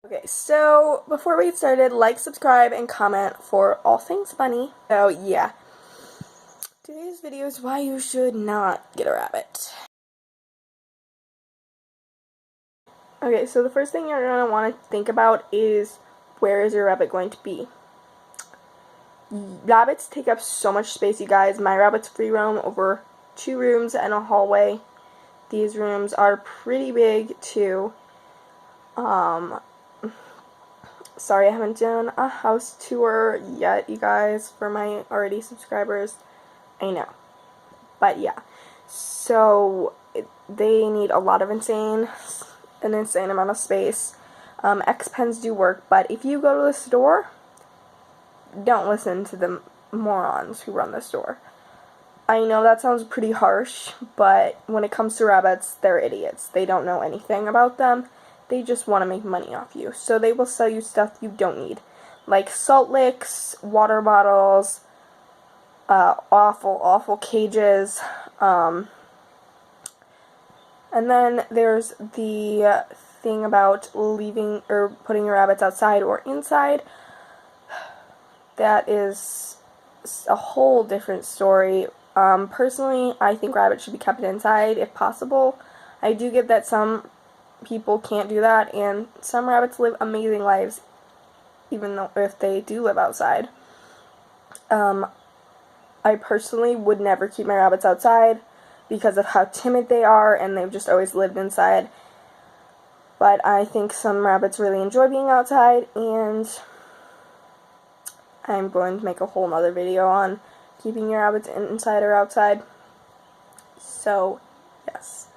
Okay, so before we get started, like, subscribe, and comment for all things bunny. So yeah, today's video is why you should not get a rabbit. Okay, so the first thing you're going to want to think about is, where is your rabbit going to be? Rabbits take up so much space, you guys. My rabbits free roam over 2 rooms and a hallway. These rooms are pretty big too. Sorry I haven't done a house tour yet, you guys, for my already subscribers. I know. But yeah. So they need a lot of an insane amount of space. X-Pens do work, but if you go to the store, don't listen to the morons who run the store. I know that sounds pretty harsh, but when it comes to rabbits, they're idiots. They don't know anything about them. They just want to make money off you. So they will sell you stuff you don't need, like salt licks, water bottles, awful cages. And then there's the thing about leaving or putting your rabbits outside or inside. That is a whole different story. Personally, I think rabbits should be kept inside if possible. I do get that some people can't do that, and some rabbits live amazing lives even though if they do live outside. I personally would never keep my rabbits outside because of how timid they are, and they've just always lived inside. But I think some rabbits really enjoy being outside, and I'm going to make a whole nother video on keeping your rabbits inside or outside. So, yes.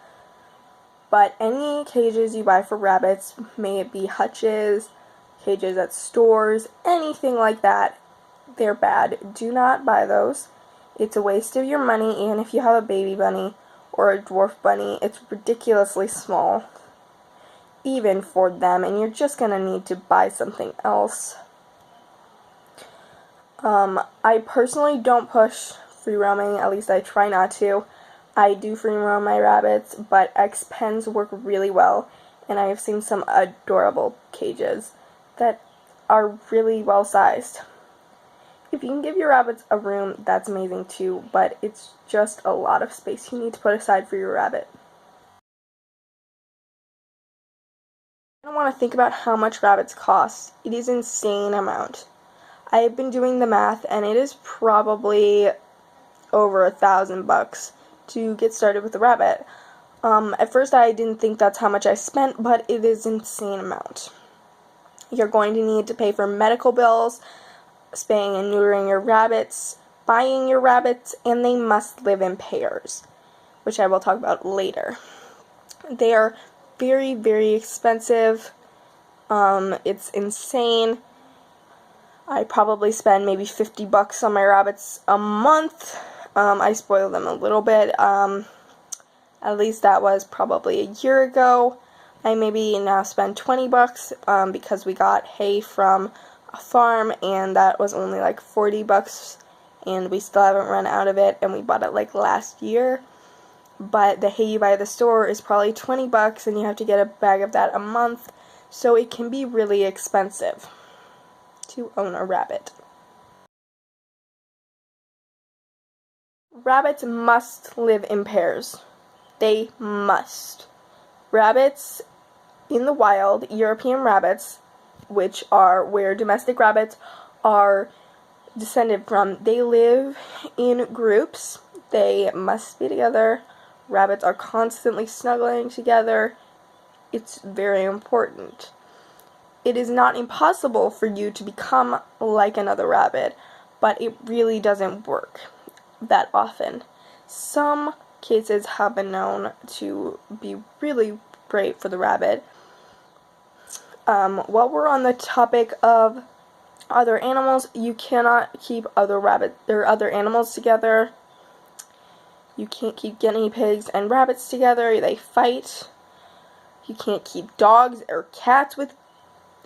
But any cages you buy for rabbits, may it be hutches, cages at stores, anything like that, they're bad. Do not buy those. It's a waste of your money, and if you have a baby bunny or a dwarf bunny, it's ridiculously small, even for them, and you're just going to need to buy something else. I personally don't push free roaming, at least I try not to. I do free roam my rabbits, but X-Pens work really well, and I have seen some adorable cages that are really well sized. If you can give your rabbits a room, that's amazing too, but it's just a lot of space you need to put aside for your rabbit. I don't want to think about how much rabbits cost. It is an insane amount. I have been doing the math, and it is probably over $1,000 to get started with a rabbit. At first I didn't think that's how much I spent, but it is an insane amount. You're going to need to pay for medical bills, spaying and neutering your rabbits, buying your rabbits, and they must live in pairs, which I will talk about later. They are very, very expensive. It's insane. I probably spend maybe $50 on my rabbits a month. I spoil them a little bit. At least that was probably a year ago. I maybe now spend $20 because we got hay from a farm, and that was only like $40, and we still haven't run out of it, and we bought it like last year. But the hay you buy at the store is probably $20, and you have to get a bag of that a month, so it can be really expensive to own a rabbit. Rabbits must live in pairs. They must. Rabbits in the wild, European rabbits, which are where domestic rabbits are descended from, they live in groups. They must be together. Rabbits are constantly snuggling together. It's very important. It is not impossible for you to become like another rabbit, but it really doesn't work that often. Some cases have been known to be really great for the rabbit. While we're on the topic of other animals, you cannot keep other animals together. You can't keep guinea pigs and rabbits together. They fight. You can't keep dogs or cats with,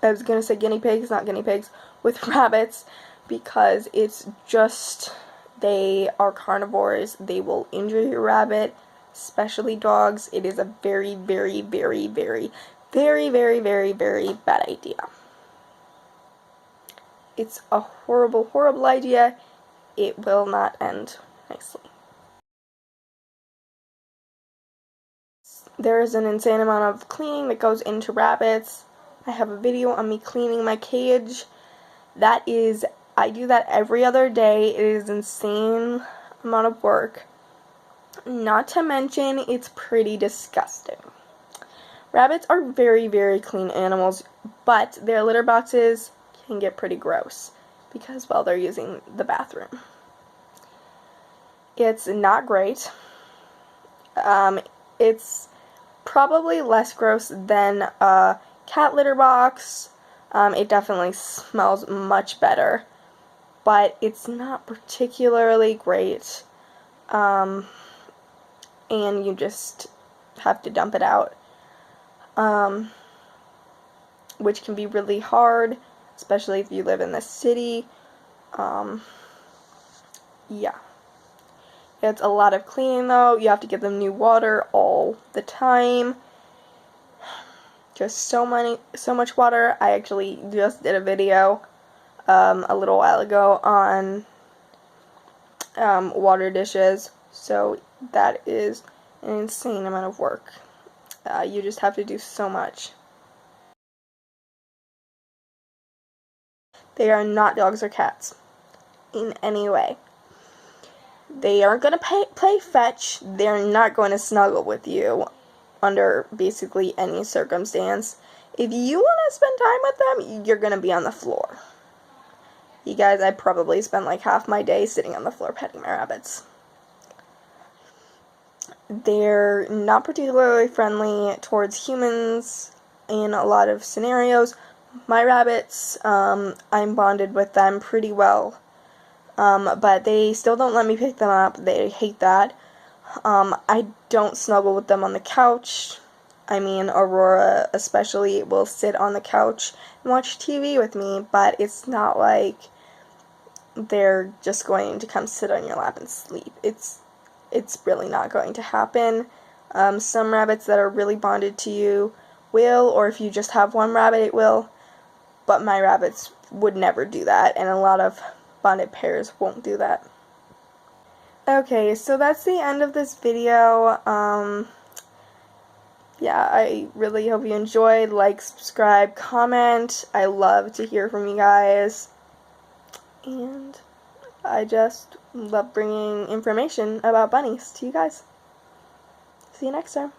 I was going to say guinea pigs, not guinea pigs, with rabbits, because it's just, they are carnivores. They will injure your rabbit, especially dogs. It is a very, very, very, very, Very, very, very, very bad idea. It's a horrible, horrible idea. It will not end nicely. There is an insane amount of cleaning that goes into rabbits. I have a video on me cleaning my cage. I do that every other day. It is an insane amount of work. Not to mention, it's pretty disgusting. Rabbits are very, very clean animals, but their litter boxes can get pretty gross because, well, they're using the bathroom. It's not great. It's probably less gross than a cat litter box. It definitely smells much better, but it's not particularly great. And you just have to dump it out, which can be really hard, especially if you live in the city. Yeah. It's a lot of cleaning, though. You have to give them new water all the time. Just so much water. I actually just did a video a little while ago on water dishes, so that is an insane amount of work. You just have to do so much. They are not dogs or cats in any way. They aren't going to play fetch. They're not going to snuggle with you under basically any circumstance. If you want to spend time with them, you're going to be on the floor. You guys, I probably spend like half my day sitting on the floor petting my rabbits. They're not particularly friendly towards humans in a lot of scenarios. My rabbits, I'm bonded with them pretty well. But they still don't let me pick them up. They hate that. I don't snuggle with them on the couch. I mean, Aurora especially will sit on the couch and watch TV with me, but it's not like they're just going to come sit on your lap and sleep. It's really not going to happen. Some rabbits that are really bonded to you will, or if you just have one rabbit, it will, but my rabbits would never do that, and a lot of bonded pairs won't do that. Okay, so that's the end of this video. Yeah, I really hope you enjoyed. Like, subscribe, comment. I love to hear from you guys. And I just love bringing information about bunnies to you guys. See you next time.